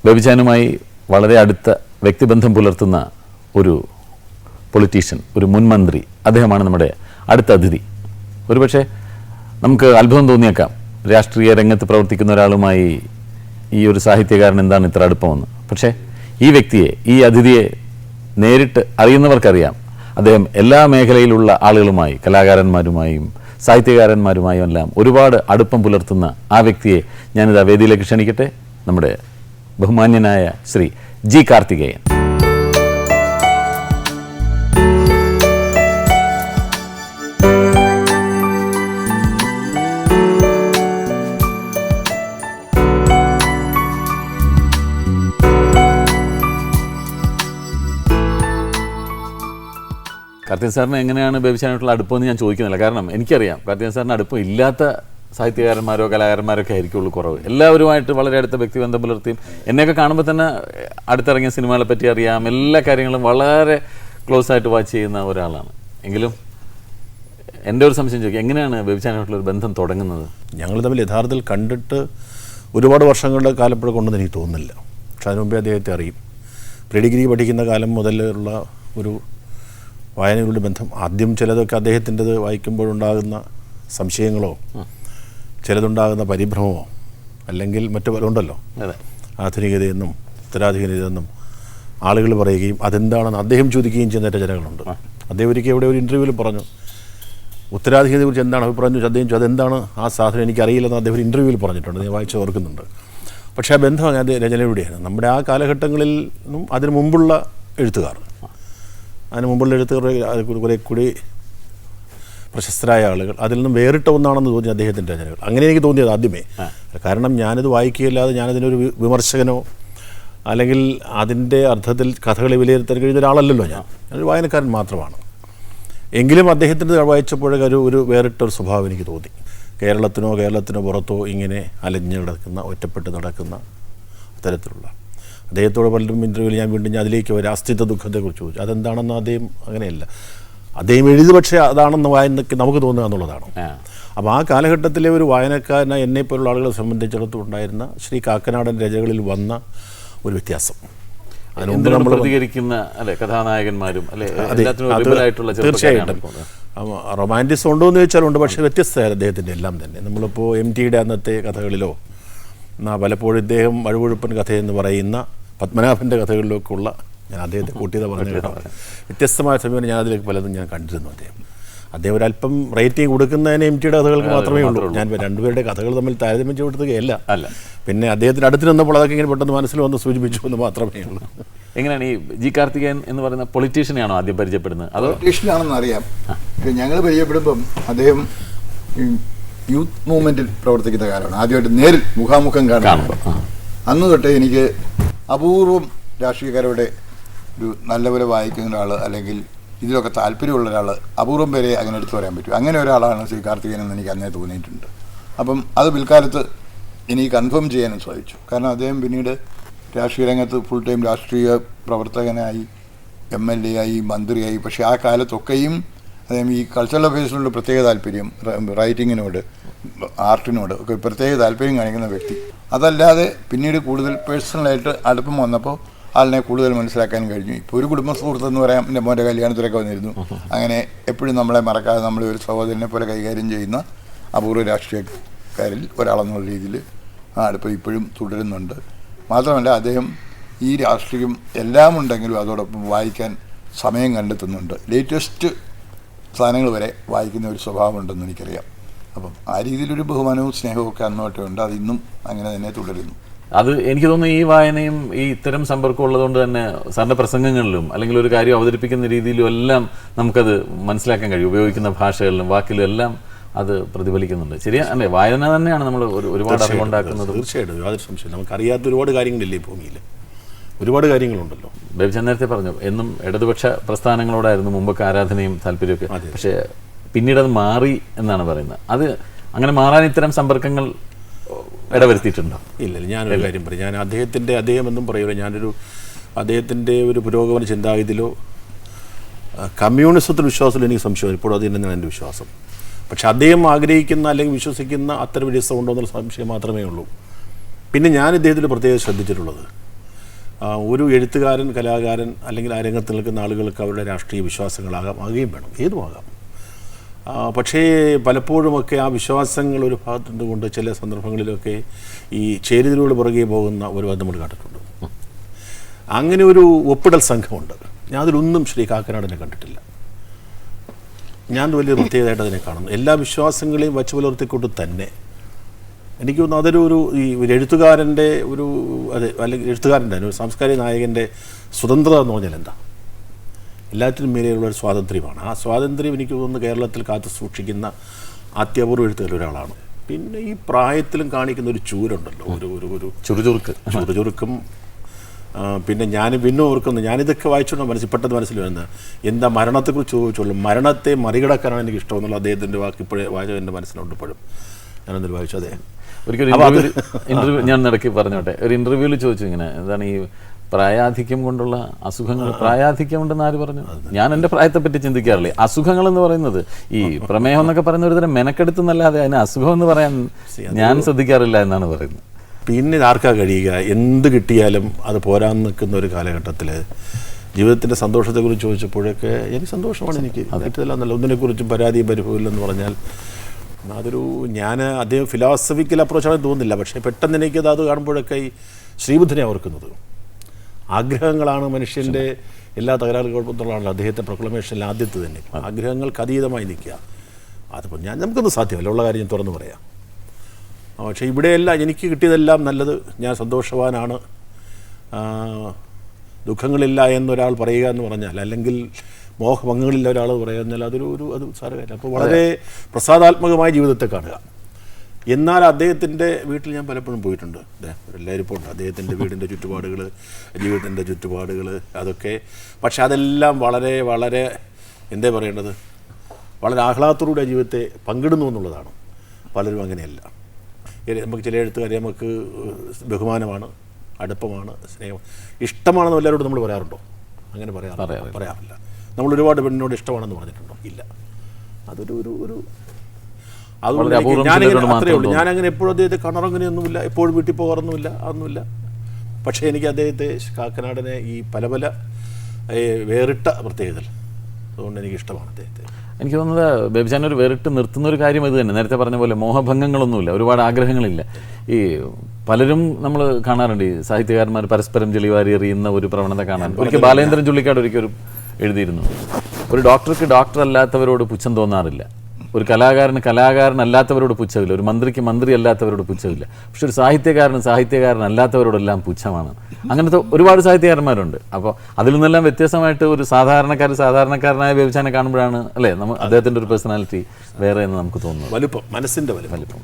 ബേബിച്ചാനുമായി വളരെ അടുത്ത വ്യക്തിബന്ധം പുലർത്തുന്ന ഒരു പൊളിറ്റീഷ്യൻ, ഒരു മുൻമന്ത്രി, അദ്ദേഹമാണ് നമ്മുടെ അടുത്ത അതിഥി. ഒരുപക്ഷെ നമുക്ക് അത്ഭുതം തോന്നിയേക്കാം, രാഷ്ട്രീയ രംഗത്ത് പ്രവർത്തിക്കുന്ന ഒരാളുമായി ഈ ഒരു സാഹിത്യകാരൻ എന്താണ് ഇത്ര അടുപ്പമെന്ന്. പക്ഷേ ഈ വ്യക്തിയെ, ഈ അതിഥിയെ നേരിട്ട് അറിയുന്നവർക്കറിയാം, അദ്ദേഹം എല്ലാ മേഖലയിലുള്ള ആളുകളുമായി, കലാകാരന്മാരുമായും സാഹിത്യകാരന്മാരുമായും എല്ലാം ഒരുപാട് അടുപ്പം പുലർത്തുന്ന ആ വ്യക്തിയെ ഞാനിതാ വേദിയിലേക്ക് ക്ഷണിക്കട്ടെ. നമ്മുടെ ബഹുമാന്യനായ ശ്രീ ജി കാർത്തികേയൻ. കാർത്തികൻ സാറിന് എങ്ങനെയാണ് ബേബിച്ചാനായിട്ടുള്ള അടുപ്പമെന്ന് ഞാൻ ചോദിക്കുന്നില്ല. കാരണം എനിക്കറിയാം കാർത്തികൻ സാറിന് അടുപ്പം ഇല്ലാത്ത സാഹിത്യകാരന്മാരോ കലാകാരന്മാരൊക്കെ ആയിരിക്കുള്ളൂ കുറവ്. എല്ലാവരുമായിട്ട് വളരെ അടുത്ത വ്യക്തിബന്ധം പുലർത്തിയും എന്നെയൊക്കെ കാണുമ്പോൾ തന്നെ അടുത്തിറങ്ങിയ സിനിമകളെ പറ്റി അറിയാം, എല്ലാ കാര്യങ്ങളും വളരെ ക്ലോസ് ആയിട്ട് വാച്ച് ചെയ്യുന്ന ഒരാളാണ്. എങ്കിലും എൻ്റെ ഒരു സംശയം ചോദിക്കുക, എങ്ങനെയാണ് ബേബിച്ചാനായിട്ടുള്ളൊരു ബന്ധം തുടങ്ങുന്നത്? ഞങ്ങൾ തമ്മിൽ യഥാർത്ഥത്തിൽ കണ്ടിട്ട് ഒരുപാട് വർഷങ്ങളുടെ കാലപ്പഴക്കമുണ്ടെന്ന് എനിക്ക് തോന്നുന്നില്ല. പക്ഷെ അതിന് മുമ്പേ അദ്ദേഹത്തെ അറിയും. പ്രീ ഡിഗ്രി പഠിക്കുന്ന കാലം മുതലുള്ള ഒരു വായനകളുടെ ബന്ധം. ആദ്യം ചിലതൊക്കെ അദ്ദേഹത്തിൻ്റെത് വായിക്കുമ്പോഴുണ്ടാകുന്ന സംശയങ്ങളോ ചിലതുണ്ടാകുന്ന പരിഭ്രമമോ അല്ലെങ്കിൽ മറ്റു പലതുണ്ടല്ലോ, ആധുനികതയെന്നും ഉത്തരാധുനികതയെന്നും ആളുകൾ പറയുകയും അതെന്താണെന്ന് അദ്ദേഹം ചോദിക്കുകയും ചെയ്യുന്ന രചനകളുണ്ട്. അദ്ദേഹം ഒരിക്കൽ എവിടെ ഒരു ഇൻ്റർവ്യൂവിൽ പറഞ്ഞു, ഉത്തരാധുനികതയെക്കുറിച്ച് എന്താണ് അഭിപ്രായം ചോദിച്ചു. അദ്ദേഹം ചോദിച്ചു അതെന്താണ് ആ സാധനം എനിക്കറിയില്ലെന്ന് അദ്ദേഹം ഒരു ഇൻ്റർവ്യൂവിൽ പറഞ്ഞിട്ടുണ്ട്. ഞാൻ വായിച്ച് ഓർക്കുന്നുണ്ട്. പക്ഷേ ആ ബന്ധം അത് രചനയിലൂടെയാണ്. നമ്മുടെ ആ കാലഘട്ടങ്ങളിൽ നിന്നും അതിനു മുമ്പുള്ള എഴുത്തുകാർ, അതിന് മുമ്പുള്ള എഴുത്തുകാർ കുറെ കൂടി പ്രശസ്തരായ ആളുകൾ, അതിൽ നിന്നും വേറിട്ട ഒന്നാണെന്ന് തോന്നി അദ്ദേഹത്തിൻ്റെ രചനകൾ. അങ്ങനെ എനിക്ക് തോന്നിയത് ആദ്യമേ. കാരണം ഞാനിത് വായിക്കുകയല്ലാതെ ഞാനതിനൊരു വിമർശകനോ അല്ലെങ്കിൽ അതിൻ്റെ അർത്ഥത്തിൽ കഥകളെ വിലയിരുത്താൻ കഴിയുന്ന ഒരാളല്ലല്ലോ. ഞാനൊരു വായനക്കാരൻ മാത്രമാണ്. എങ്കിലും അദ്ദേഹത്തിൻ്റെ വായിച്ചപ്പോഴൊക്കെ ഒരു വേറിട്ടൊരു സ്വഭാവം എനിക്ക് തോന്നി. കേരളത്തിനോ പുറത്തോ ഇങ്ങനെ അലഞ്ഞു കിടക്കുന്ന, ഒറ്റപ്പെട്ട് നടക്കുന്ന തരത്തിലുള്ള അദ്ദേഹത്തോട് പലരും ഇൻ്റർവ്യൂവിൽ ഞാൻ വീണ്ടും അതിലേക്ക് ഒരു അസ്തിത്വ ദുഃഖത്തെക്കുറിച്ച് ചോദിച്ചു. അതെന്താണെന്ന് അദ്ദേഹം അങ്ങനെയല്ല, അദ്ദേഹം എഴുതി, പക്ഷേ അതാണെന്ന് വായനയ്ക്ക് നമുക്ക് തോന്നുക എന്നുള്ളതാണ്. അപ്പോൾ ആ കാലഘട്ടത്തിലെ ഒരു വായനക്കാരനായ എന്നെപ്പോലുള്ള ആളുകളെ സംബന്ധിച്ചിടത്തോളം ഉണ്ടായിരുന്ന ശ്രീ കാക്കനാടൻ രചനകളിൽ വന്ന ഒരു വ്യത്യാസം. അതിനുമുമ്പ് നമ്മൾ പ്രതികരിക്കുന്ന കഥാനായകന്മാരും തീർച്ചയായിട്ടും റൊമാൻറ്റിസം ഉണ്ടോ എന്ന് ചോദിച്ചാലുണ്ട്. പക്ഷേ വ്യത്യസ്തമായ അദ്ദേഹത്തിൻ്റെ എല്ലാം തന്നെ. നമ്മളിപ്പോൾ MTയുടെ അന്നത്തെ കഥകളിലോ പലപ്പോഴും ഇദ്ദേഹം വഴുവഴുപ്പൻ കഥയെന്ന് പറയുന്ന പത്മനാഭൻ്റെ കഥകളിലൊക്കെ ഉള്ള, ഞാൻ അദ്ദേഹത്തെ കൂട്ടിയത് പറഞ്ഞു കേട്ടോ, വ്യത്യസ്തമായ സമയം ഞാൻ അതിലേക്ക് പലതും ഞാൻ കണ്ടിരുന്നു. അദ്ദേഹം ഒരല്പം റേറ്റിംഗ് കൊടുക്കുന്നതിന് MTയുടെ കഥകൾക്ക് മാത്രമേ ഉള്ളൂ. ഞാൻ രണ്ടുപേരുടെ കഥകൾ തമ്മിൽ താരതമ്യം ചെയ്യപ്പെടുത്തുകയല്ല. പിന്നെ അദ്ദേഹത്തിന് അടുത്ത് നിന്നപ്പോൾ അതൊക്കെ ഇങ്ങനെ പെട്ടെന്ന് മനസ്സിൽ വന്ന് സൂചിപ്പിച്ചു എന്ന് മാത്രമേ ഉള്ളൂ. എങ്ങനെയാണ് ഈ ജി കാർത്തികേയൻ എന്ന് പറയുന്ന പൊളിറ്റീഷ്യനെയാണോ ആദ്യം പരിചയപ്പെടുന്നത്? അതോ പൊളിറ്റീഷ്യനാണെന്ന് അറിയാം. ഞങ്ങൾ പരിചയപ്പെടുമ്പം അദ്ദേഹം യൂത്ത് മൂവ്മെൻറ്റിൽ പ്രവർത്തിക്കുന്ന കാലമാണ്. ആദ്യമായിട്ട് നേരിൽ മുഖാമുഖം കാണുമ്പോൾ അന്ന് തൊട്ടേ എനിക്ക് അപൂർവം രാഷ്ട്രീയക്കാരുടെ ഒരു നല്ലപോലെ വായിക്കുന്ന ഒരാൾ അല്ലെങ്കിൽ ഇതിലൊക്കെ താല്പര്യമുള്ള ഒരാൾ അപൂർവം പേരെ അങ്ങനെ എടുത്തു പറയാൻ പറ്റും. അങ്ങനെ ഒരാളാണ് ശ്രീ കാർത്തികേയൻ എന്ന് എനിക്ക് അന്നേ തോന്നിയിട്ടുണ്ട്. അപ്പം അത് പിൽക്കാലത്ത് എനിക്ക് കൺഫേം ചെയ്യാനും സാധിച്ചു. കാരണം അദ്ദേഹം പിന്നീട് രാഷ്ട്രീയ രംഗത്ത് ഫുൾ ടൈം രാഷ്ട്രീയ പ്രവർത്തകനായി, MLA ആയി, മന്ത്രിയായി. പക്ഷേ ആ കാലത്തൊക്കെയും അദ്ദേഹം ഈ കൾച്ചറൽ അഫയേഴ്സിനോട് പ്രത്യേക താല്പര്യം, റൈറ്റിങ്ങിനോട്, ആർട്ടിനോട് ഒക്കെ പ്രത്യേക താല്പര്യം കാണിക്കുന്ന വ്യക്തി. അതല്ലാതെ പിന്നീട് കൂടുതൽ പേഴ്സണലായിട്ട് അടുപ്പം വന്നപ്പോൾ ആളിനെ കൂടുതൽ മനസ്സിലാക്കാൻ കഴിഞ്ഞു. ഇപ്പോൾ ഒരു കുടുംബ സുഹൃത്തെന്ന് പറയാം. എൻ്റെ മോൻ്റെ കല്യാണത്തിലൊക്കെ വന്നിരുന്നു. അങ്ങനെ എപ്പോഴും നമ്മളെ മറക്കാതെ നമ്മളെ ഒരു സഹോദരനെ പോലെ കൈകാര്യം ചെയ്യുന്ന അപൂർവ രാഷ്ട്രീയക്കാരിൽ ഒരാളെന്നുള്ള രീതിയിൽ ആ അടുപ്പം ഇപ്പോഴും തുടരുന്നുണ്ട്. മാത്രമല്ല അദ്ദേഹം ഈ രാഷ്ട്രീയം എല്ലാം ഉണ്ടെങ്കിലും അതോടൊപ്പം വായിക്കാൻ സമയം കണ്ടെത്തുന്നുണ്ട്. ലേറ്റസ്റ്റ് സാധനങ്ങൾ വരെ വായിക്കുന്ന ഒരു സ്വഭാവം ഉണ്ടെന്ന് എനിക്കറിയാം. അപ്പം ആ രീതിയിലൊരു ബഹുമാനവും സ്നേഹവും ഒക്കെ അന്നോട്ടേ ഉണ്ട്. അതിന്നും അങ്ങനെ തന്നെ തുടരുന്നു. അത് എനിക്ക് തോന്നുന്നു ഈ വായനയും ഈ ഇത്തരം സമ്പർക്കം ഉള്ളതുകൊണ്ട് തന്നെ സാറിൻ്റെ പ്രസംഗങ്ങളിലും അല്ലെങ്കിൽ ഒരു കാര്യം അവതരിപ്പിക്കുന്ന രീതിയിലും എല്ലാം നമുക്കത് മനസ്സിലാക്കാൻ കഴിയും. ഉപയോഗിക്കുന്ന ഭാഷകളിലും വാക്കിലും എല്ലാം അത് പ്രതിഫലിക്കുന്നുണ്ട്. ശരിയാ അല്ലേ? വായന തന്നെയാണ് നമ്മൾ ഒരുപാട് അറിവുണ്ടാക്കുന്നത്. തീർച്ചയായിട്ടും, യാതൊരു സംശയം. നമുക്കറിയാത്ത ഒരുപാട് കാര്യങ്ങളില്ലേ ഈ ഭൂമിയിൽ, ഒരുപാട് കാര്യങ്ങളുണ്ടല്ലോ. ബേബിച്ചാൻ നേരത്തെ പറഞ്ഞു എന്നും ഇടതുപക്ഷ പ്രസ്ഥാനങ്ങളോടായിരുന്നു മുമ്പൊക്കെ ആരാധനയും താല്പര്യമൊക്കെ. പക്ഷേ പിന്നീട് അത് മാറി എന്നാണ് പറയുന്നത്. അത് അങ്ങനെ മാറാൻ ഇത്തരം സമ്പർക്കങ്ങൾ ഇടവരുത്തിയിട്ടുണ്ടോ? ഇല്ല, ഞാനൊരു കാര്യം പറയും. ഞാൻ അദ്ദേഹം എന്നും പറയുമല്ലോ, അദ്ദേഹത്തിൻ്റെ ഒരു പുരോഗമന ചിന്താഗതിയിലോ കമ്മ്യൂണിസത്തിൽ വിശ്വാസത്തിൽ എനിക്ക് സംശയം. ഇപ്പോഴും അത് തന്നെയാണ് എൻ്റെ വിശ്വാസം. പക്ഷെ അദ്ദേഹം ആഗ്രഹിക്കുന്ന അല്ലെങ്കിൽ വിശ്വസിക്കുന്ന അത്ര വ്യത്യസ്തം ഉണ്ടോ എന്നുള്ള സംശയം മാത്രമേ ഉള്ളൂ. പിന്നെ ഞാൻ ഇദ്ദേഹത്തിൽ പ്രത്യേകം ശ്രദ്ധിച്ചിട്ടുള്ളത്, ഒരു എഴുത്തുകാരൻ, കലാകാരൻ അല്ലെങ്കിൽ ആ രംഗത്ത് നിൽക്കുന്ന ആളുകൾക്ക് അവരുടെ രാഷ്ട്രീയ വിശ്വാസങ്ങളാകുകയും വേണം, ഏതുമാകാം. പക്ഷേ പലപ്പോഴുമൊക്കെ ആ വിശ്വാസങ്ങൾ ഒരു ഭാഗത്തുകൊണ്ട് ചില സന്ദർഭങ്ങളിലൊക്കെ ഈ ചേരിതിരിവുകൾ പുറകെ പോകുന്ന ഒരു ബന്ധം നമ്മൾ കണ്ടിട്ടുണ്ട്. അങ്ങനെ ഒരു ഒപ്പിടൽ സംഘമുണ്ട്. ഞാൻ അതിലൊന്നും ശ്രീ കാക്കനാടനെ കണ്ടിട്ടില്ല. ഞാൻ വലിയ പ്രത്യേകതയായിട്ട് അതിനെ കാണുന്നു. എല്ലാ വിശ്വാസങ്ങളെയും വച്ചു പുലർത്തിക്കൊണ്ട് തന്നെ എനിക്ക് തോന്നുന്നു അതൊരു ഈ ഒരു എഴുത്തുകാരൻ്റെ ഒരു അല്ലെങ്കിൽ എഴുത്തുകാരൻ്റെ ഒരു സാംസ്കാരിക നായകൻ്റെ സ്വതന്ത്രത എന്ന് പറഞ്ഞാൽ എന്താ? എല്ലാറ്റിനും മേലെയുള്ള ഒരു സ്വാതന്ത്ര്യമാണ്. ആ സ്വാതന്ത്ര്യം എനിക്ക് തോന്നുന്നു കേരളത്തിൽ കാത്തു സൂക്ഷിക്കുന്ന അത്യപൂർവ എഴുത്തുകാരിൽ ഒരാളാണ്. പിന്നെ ഈ പ്രായത്തിലും കാണിക്കുന്ന ഒരു ചൂരുണ്ടല്ലോ, ഒരു ചുറുചുറുക്കും. പിന്നെ ഞാൻ പിന്നെ ഓർക്കുന്നു, ഞാനിതൊക്കെ വായിച്ചുകൊണ്ട് പെട്ടെന്ന് മനസ്സിൽ വരുന്നത് എന്താ മരണത്തെക്കുറിച്ച് ചോദിച്ചോളൂ. മരണത്തെ മറികടക്കാനാണ് എനിക്ക് ഇഷ്ടമെന്നുള്ള അദ്ദേഹത്തിൻ്റെ വാക്ക് ഇപ്പോഴേ വായിച്ചത് എൻ്റെ മനസ്സിലുണ്ട്. ഇപ്പോഴും ഞാനെന്തിൽ വായിച്ചു. അതെ, ഒരിക്കലും ഇന്റർവ്യൂ ഞാൻ ഇടയ്ക്ക് പറഞ്ഞോട്ടെ, ഒരു ഇന്റർവ്യൂവിൽ ചോദിച്ചു ഇങ്ങനെ, എന്താണ് ഈ പ്രായാധിക്യം കൊണ്ടുള്ള അസുഖങ്ങൾ? പ്രായാധിക്യം ഉണ്ടെന്ന് ആര് പറഞ്ഞു? ഞാൻ എൻ്റെ പ്രായത്തെപ്പറ്റി ചിന്തിക്കാറില്ലേ. അസുഖങ്ങൾ എന്ന് പറയുന്നത് ഈ പ്രമേഹം എന്നൊക്കെ പറയുന്ന ഒരു തരം മെനക്കെടുത്തുന്നല്ലാതെ അതിന് അസുഖം എന്ന് പറയാൻ ഞാൻ ശ്രദ്ധിക്കാറില്ല എന്നാണ് പറയുന്നത്. പിന്നെ ആർക്കാ കഴിയുക? എന്ത് കിട്ടിയാലും അത് പോരാൻ നിൽക്കുന്ന ഒരു കാലഘട്ടത്തിൽ ജീവിതത്തിൻ്റെ സന്തോഷത്തെക്കുറിച്ച് ചോദിച്ചപ്പോഴൊക്കെ എനിക്ക് സന്തോഷമാണ്. എനിക്ക് മറ്റെല്ലാം നല്ല ഒന്നിനെക്കുറിച്ചും പരാതിയും പരിഭവമില്ലെന്ന് പറഞ്ഞാൽ അതൊരു അദ്ദേഹം ഫിലോസഫിക്കൽ അപ്രോച്ചാണെന്ന് തോന്നുന്നില്ല. പക്ഷേ പെട്ടെന്ന് എനിക്കത് അത് കാണുമ്പോഴൊക്കെ ഈ ശ്രീബുദ്ധനെ ഓർക്കുന്നത്. ആഗ്രഹങ്ങളാണ് മനുഷ്യൻ്റെ എല്ലാ തകരാറുകളുള്ളതാണല്ലോ അദ്ദേഹത്തെ പ്രൊക്ലമേഷനിൽ ആദ്യത്തെ തന്നെ. ആഗ്രഹങ്ങൾക്ക് അതീതമായി നിൽക്കുക. അതിപ്പോൾ നമുക്കൊന്നും സാധ്യമല്ല, ഉള്ള കാര്യം ഞാൻ തുറന്നു പറയാം. പക്ഷേ ഇവിടെയെല്ലാം എനിക്ക് കിട്ടിയതെല്ലാം നല്ലത്, ഞാൻ സന്തോഷവാനാണ്, ദുഃഖങ്ങളില്ല എന്നൊരാൾ പറയുക എന്ന് പറഞ്ഞാൽ, അല്ലെങ്കിൽ മോഹഭംഗങ്ങളില്ല ഒരാൾ പറയുക എന്നാൽ അത് സാരമില്ല. അപ്പോൾ വളരെ പ്രസാദാത്മകമായ ജീവിതത്തെ കാണുക. എന്നാൽ അദ്ദേഹത്തിൻ്റെ വീട്ടിൽ ഞാൻ പലപ്പോഴും പോയിട്ടുണ്ട്. എല്ലാവരും ഇപ്പോൾ ഉണ്ട് അദ്ദേഹത്തിൻ്റെ വീടിൻ്റെ ചുറ്റുപാടുകൾ, ജീവിതത്തിൻ്റെ ചുറ്റുപാടുകൾ, അതൊക്കെ. പക്ഷെ അതെല്ലാം വളരെ വളരെ എന്താ പറയേണ്ടത്, വളരെ ആഹ്ലാദത്തോടുകൂടി ജീവിതത്തെ പങ്കിടുന്നു എന്നുള്ളതാണ്. പലരും അങ്ങനെയല്ല. നമുക്ക് ചില എഴുത്തുകാരെ നമുക്ക് ബഹുമാനമാണ്, അടുപ്പമാണ്, സ്നേഹമാണ്, ഇഷ്ടമാണെന്ന് എല്ലാവരോടും നമ്മൾ പറയാറുണ്ടോ? അങ്ങനെ പറയാറില്ല. നമ്മൾ ഒരുപാട് പെണ്ണിനോട് ഇഷ്ടമാണെന്ന് പറഞ്ഞിട്ടുണ്ടോ? ഇല്ല. അതൊരു അതുകൊണ്ട് അത്രയേ ഉള്ളൂ. ഞാനങ്ങനെ എപ്പോഴും അദ്ദേഹത്തെ കാണാറങ്ങനെയൊന്നുമില്ല, എപ്പോഴും വീട്ടിൽ പോകാറൊന്നുമില്ല, അതൊന്നുമില്ല. പക്ഷേ എനിക്ക് അദ്ദേഹത്തെ കാക്കനാടനെ ഈ പല വേറിട്ട പ്രത്യേകതകൾ അതുകൊണ്ട് എനിക്ക് ഇഷ്ടമാണ് അദ്ദേഹത്തെ. എനിക്ക് തോന്നുന്നത് ബേബിചാൻ ഒരു വേറിട്ട് നിർത്തുന്ന ഒരു കാര്യം ഇത് തന്നെ. നേരത്തെ പറഞ്ഞ പോലെ മോഹഭംഗങ്ങളൊന്നുമില്ല, ഒരുപാട് ആഗ്രഹങ്ങളില്ല. ഈ പലരും നമ്മൾ കാണാറുണ്ട്, ഈ സാഹിത്യകാരന്മാർ പരസ്പരം ചെളിവാരി എറിയുന്ന ഒരു പ്രവണത കാണാൻ. ഒരിക്കൽ ബാലേന്ദ്രൻ ചുള്ളിക്കാട് ഒരിക്കൽ എഴുതിയിരുന്നു, ഒരു ഡോക്ടർക്ക് ഡോക്ടർ അല്ലാത്തവരോട് പുച്ഛം തോന്നാറില്ല, ഒരു കലാകാരനല്ലാത്തവരോട് പുച്ഛമില്ല, ഒരു മന്ത്രിക്ക് മന്ത്രി അല്ലാത്തവരോട് പുച്ഛമില്ല, പക്ഷെ ഒരു സാഹിത്യകാരനല്ലാത്തവരോടെല്ലാം പുച്ഛമാണ്. അങ്ങനത്തെ ഒരുപാട് സാഹിത്യകാരന്മാരുണ്ട്. അപ്പോൾ അതിൽ നിന്നെല്ലാം വ്യത്യസ്തമായിട്ട് ഒരു സാധാരണക്കാരനായ ബേബിചാനെ കാണുമ്പോഴാണ് അല്ലേ അദ്ദേഹത്തിൻ്റെ ഒരു പേഴ്സണാലിറ്റി വേറെ എന്ന് നമുക്ക് തോന്നുന്നു. വലുപ്പം, മനസ്സിൻ്റെ വലുപ്പം.